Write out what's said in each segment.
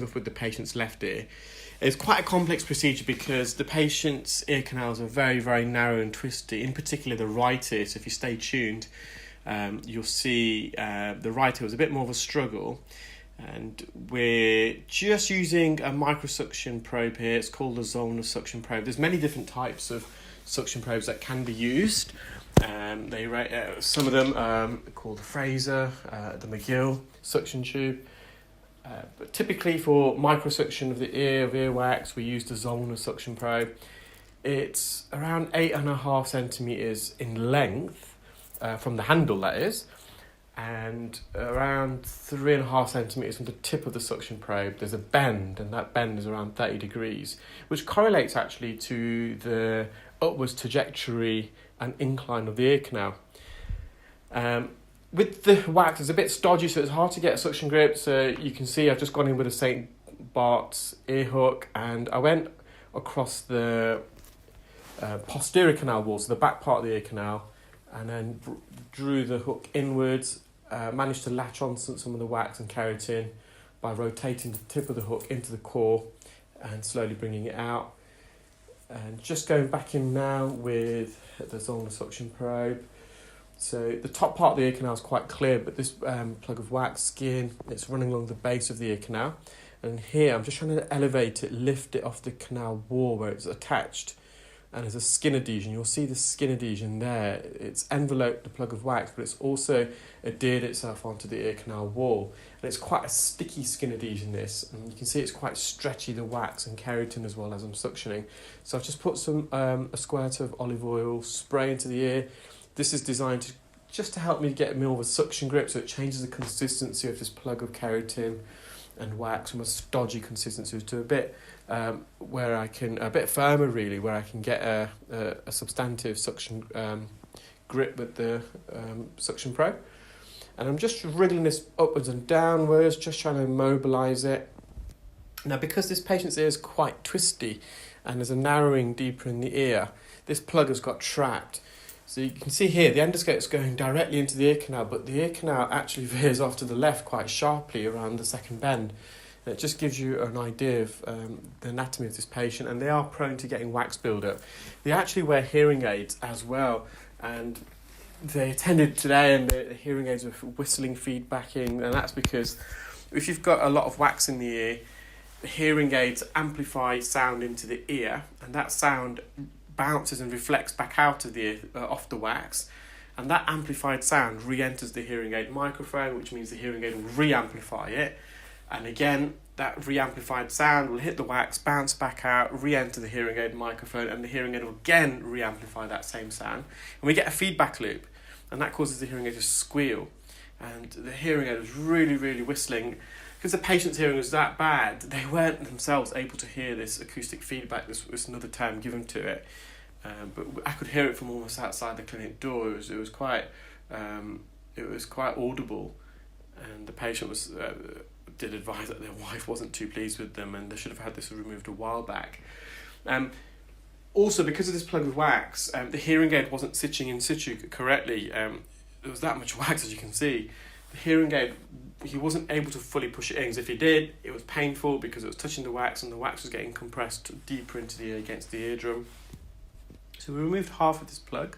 off with the patient's left ear. It's quite a complex procedure because the patient's ear canals are very, very narrow and twisty, in particular the right ear. So if you stay tuned, you'll see the right ear was a bit more of a struggle. And we're just using a microsuction probe here. It's called the Zollner suction probe. There's many different types of suction probes that can be used. Some of them are called the Fraser, the McGill suction tube. But typically for microsuction of the ear, of earwax, we use the Zollner suction probe. It's around 8.5 centimetres in length, from the handle that is, and around 3.5 centimetres from the tip of the suction probe. There's a bend, and that bend is around 30 degrees, which correlates actually to the upwards trajectory and incline of the ear canal. With the wax, it's a bit stodgy, so it's hard to get a suction grip. So you can see I've just gone in with a St. Bart's ear hook, and I went across the posterior canal wall, so the back part of the ear canal, and then drew the hook inwards, managed to latch on some of the wax and keratin by rotating the tip of the hook into the core and slowly bringing it out. And just going back in now with the Zollner suction probe. So the top part of the ear canal is quite clear, but this plug of wax skin, it's running along the base of the ear canal. And here I'm just trying to elevate it, lift it off the canal wall where it's attached. And there's a skin adhesion. You'll see the skin adhesion there. It's enveloped the plug of wax, but it's also adhered itself onto the ear canal wall. And it's quite a sticky skin adhesion, this. And you can see it's quite stretchy, the wax and keratin as well as I'm suctioning. So I've just put some a squirt of olive oil spray into the ear. This is designed just to help me get more of a suction grip, so it changes the consistency of this plug of keratin and wax from a stodgy consistency to a bit where I can, a bit firmer really, where I can get a substantive suction grip with the suction probe. And I'm just wriggling this upwards and downwards, just trying to mobilise it. Now, because this patient's ear is quite twisty and there's a narrowing deeper in the ear, this plug has got trapped. So you can see here, the endoscope's going directly into the ear canal, but the ear canal actually veers off to the left quite sharply around the second bend. And it just gives you an idea of the anatomy of this patient, and they are prone to getting wax buildup. They actually wear hearing aids as well, and they attended today, and the hearing aids were whistling, feedbacking, and that's because if you've got a lot of wax in the ear, the hearing aids amplify sound into the ear, and that sound bounces and reflects back out of the ear, off the wax, and that amplified sound re-enters the hearing aid microphone, which means the hearing aid will re-amplify it, and again that re-amplified sound will hit the wax, bounce back out, re-enter the hearing aid microphone, and the hearing aid will again re-amplify that same sound, and we get a feedback loop, and that causes the hearing aid to squeal, and the hearing aid was really, really whistling. Because the patient's hearing was that bad, they weren't themselves able to hear this acoustic feedback. This was another term given to it, but I could hear it from almost outside the clinic door. It was quite audible, and the patient did advise that their wife wasn't too pleased with them, and they should have had this removed a while back. Also, because of this plug of wax, the hearing aid wasn't sitting in situ correctly. There was that much wax, as you can see. The hearing aid, he wasn't able to fully push it in, because if he did, it was painful because it was touching the wax, and the wax was getting compressed deeper into the ear against the eardrum. So we removed half of this plug.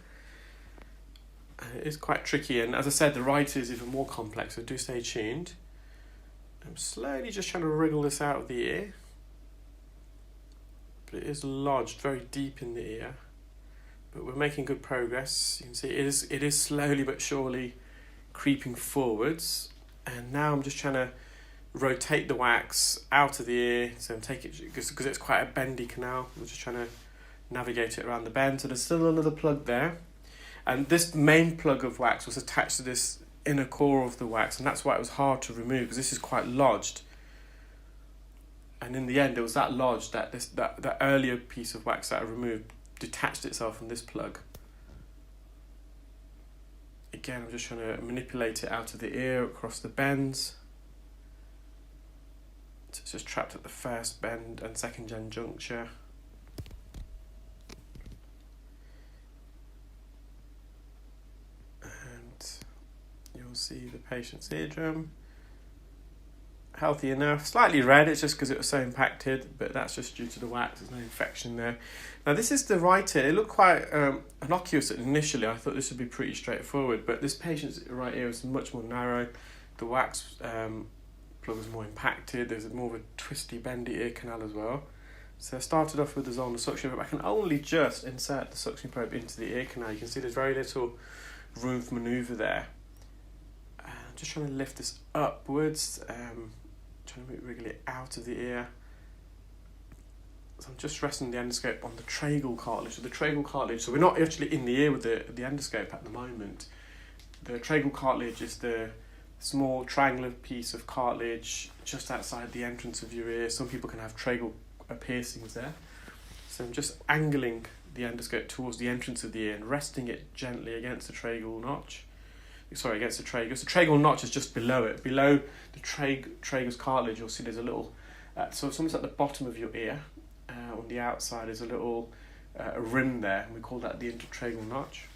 It is quite tricky, and as I said, the right is even more complex, so do stay tuned. I'm slowly just trying to wriggle this out of the ear, but it is lodged very deep in the ear. But we're making good progress. You can see it is slowly but surely creeping forwards, and now I'm just trying to rotate the wax out of the ear, so take it because it's quite a bendy canal. I'm just trying to navigate it around the bend. So there's still another plug there, and this main plug of wax was attached to this inner core of the wax, and that's why it was hard to remove, because this is quite lodged, and in the end it was that lodged that that earlier piece of wax that I removed detached itself from this plug. Again, I'm just trying to manipulate it out of the ear across the bends. So it's just trapped at the first bend and second gen juncture. And you'll see the patient's eardrum. healthy enough. Slightly red, it's just because it was so impacted, but that's just due to the wax. There's no infection there. Now this is the right ear. It looked quite innocuous initially. I thought this would be pretty straightforward, but this patient's right ear was much more narrow. The wax plug was more impacted. There's more of a twisty, bendy ear canal as well. So I started off with the Zollner suction probe. I can only just insert the suction probe into the ear canal. You can see there's very little room for manoeuvre there. I'm just trying to lift this upwards, trying to wriggle it out of the ear. So I'm just resting the endoscope on the tragal cartilage. So the tragal cartilage, so we're not actually in the ear with the endoscope at the moment. The tragal cartilage is the small triangular piece of cartilage just outside the entrance of your ear. Some people can have tragal piercings there. So I'm just angling the endoscope towards the entrance of the ear and resting it gently against the tragal notch. Sorry, against the tragus. The tragal notch is just below it. Below the tragus cartilage, you'll see there's a little, so it's almost at the bottom of your ear. On the outside is a little a rim there, and we call that the intertragal notch.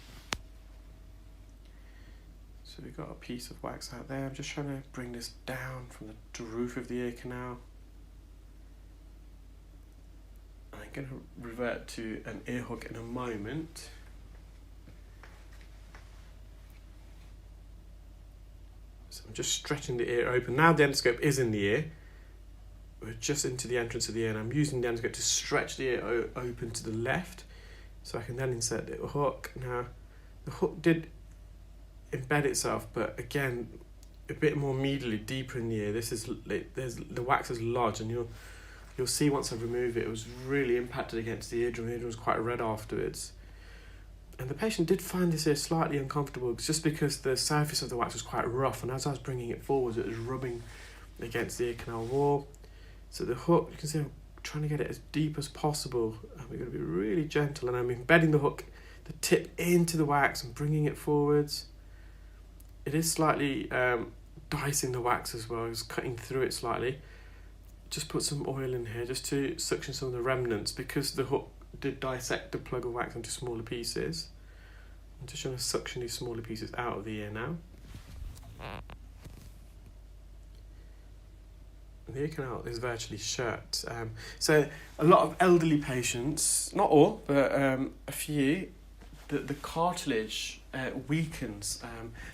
So we've got a piece of wax out there. I'm just trying to bring this down from the roof of the ear canal. I'm going to revert to an ear hook in a moment. So I'm just stretching the ear open. Now the endoscope is in the ear. We're just into the entrance of the ear, and I'm using the endoscope to stretch the ear open to the left, so I can then insert the hook. Now, the hook did embed itself, but again, a bit more medially, deeper in the ear. The wax is lodged, and you'll see once I remove it, it was really impacted against the eardrum. The eardrum was quite red afterwards. And the patient did find this ear slightly uncomfortable, just because the surface of the wax was quite rough, and as I was bringing it forward, it was rubbing against the ear canal wall. So the hook, you can see I'm trying to get it as deep as possible, and we're going to be really gentle, and I'm embedding the hook, the tip into the wax and bringing it forwards. It is slightly dicing the wax as well, just cutting through it slightly. Just put some oil in here just to suction some of the remnants, because the hook did dissect the plug of wax into smaller pieces. I'm just trying to suction these smaller pieces out of the ear now. The ear canal is virtually shut. So a lot of elderly patients, not all, but a few, the cartilage weakens.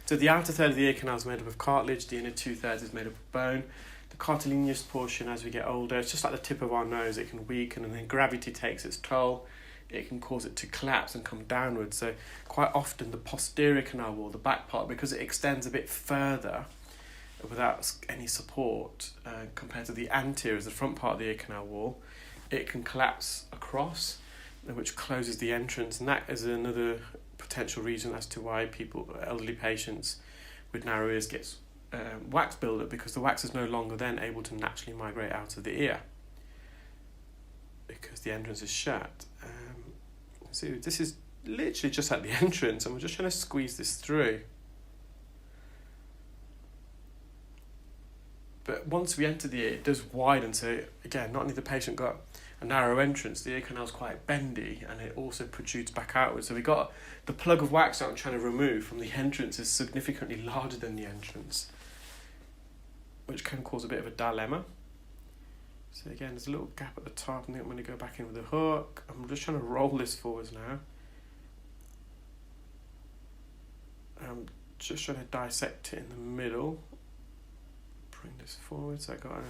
So the outer third of the ear canal is made up of cartilage, the inner 2/3 is made up of bone. The cartilaginous portion, as we get older, it's just like the tip of our nose, it can weaken, and then gravity takes its toll. It can cause it to collapse and come downwards. So quite often the posterior canal wall, the back part, because it extends a bit further without any support compared to the anterior, the front part of the ear canal wall, it can collapse across, which closes the entrance, and that is another potential reason as to why elderly patients with narrow ears get wax buildup, because the wax is no longer then able to naturally migrate out of the ear because the entrance is shut. So this is literally just at the entrance, and we're just trying to squeeze this through. But once we enter the ear, it does widen. So again, not only the patient got a narrow entrance, the ear canal is quite bendy, and it also protrudes back outwards. So we got the plug of wax that I'm trying to remove from the entrance is significantly larger than the entrance, which can cause a bit of a dilemma. So again, there's a little gap at the top, and then I'm going to go back in with the hook. I'm just trying to roll this forwards now. I'm just trying to dissect it in the middle. Bring this forward, so I got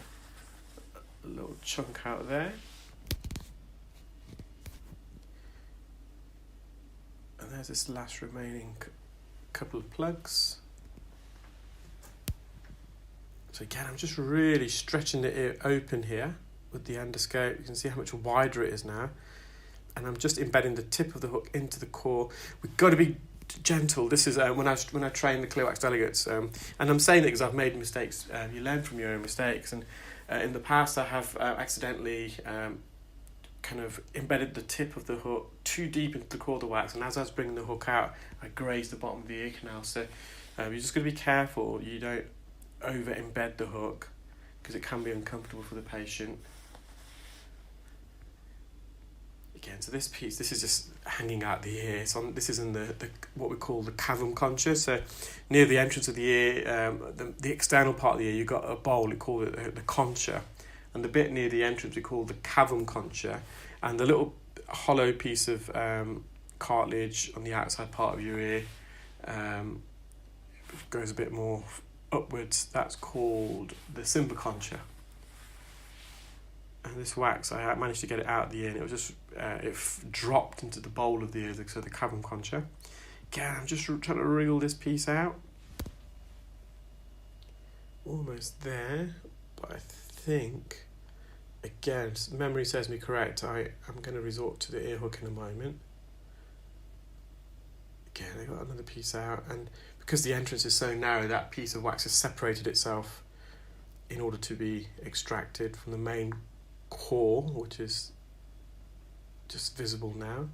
a little chunk out there. And there's this last remaining couple of plugs. So again, I'm just really stretching the ear open here with the endoscope. You can see how much wider it is now. And I'm just embedding the tip of the hook into the core. We've got to be gentle. This is when I train the clear wax delegates, and I'm saying it because I've made mistakes. You learn from your own mistakes, and in the past I have accidentally kind of embedded the tip of the hook too deep into the core of the wax, and as I was bringing the hook out, I grazed the bottom of the ear canal. So you're just going to be careful you don't over embed the hook, because it can be uncomfortable for the patient. Again, so this piece, this is just hanging out the ear. This is in the what we call the cavum concha. So near the entrance of the ear, the external part of the ear, you've got a bowl, we call it the concha. And the bit near the entrance we call the cavum concha. And the little hollow piece of cartilage on the outside part of your ear goes a bit more upwards. That's called the symbiconcha. And this wax, I managed to get it out of the ear, and it was just dropped into the bowl of the ear, so the cavum concha. Again, I'm just trying to wriggle this piece out. Almost there, but I think, again, memory serves me correct, I'm going to resort to the ear hook in a moment. Again, I got another piece out, and because the entrance is so narrow, that piece of wax has separated itself in order to be extracted from the main core, which is just visible now.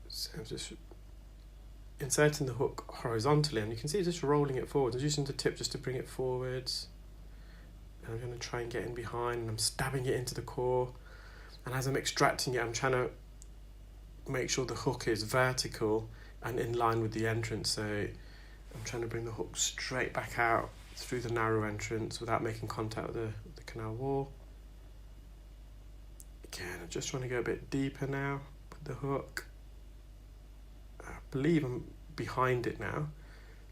So I'm just inserting the hook horizontally, and you can see just rolling it forward. I'm using the tip just to bring it forwards, and I'm going to try and get in behind, and I'm stabbing it into the core, and as I'm extracting it, I'm trying to make sure the hook is vertical and in line with the entrance. So I'm trying to bring the hook straight back out through the narrow entrance without making contact with the canal wall. Again, I'm just trying to go a bit deeper now with the hook. I believe I'm behind it now,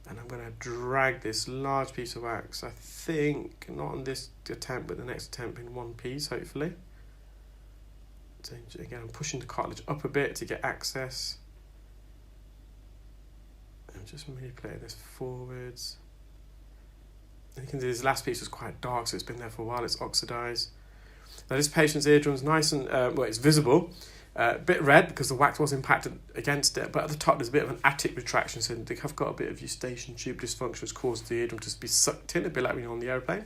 and I'm going to drag this large piece of wax, I think, not on this attempt, but the next attempt, in one piece, hopefully. So again, I'm pushing the cartilage up a bit to get access. I'm just manipulating this forwards. And you can see this last piece was quite dark, so it's been there for a while, it's oxidized. Now this patient's eardrum's nice and, it's visible. A bit red because the wax was impacted against it, but at the top there's a bit of an attic retraction, so they have got a bit of eustachian tube dysfunction, which caused the eardrum to be sucked in, a bit like when you're on the aeroplane.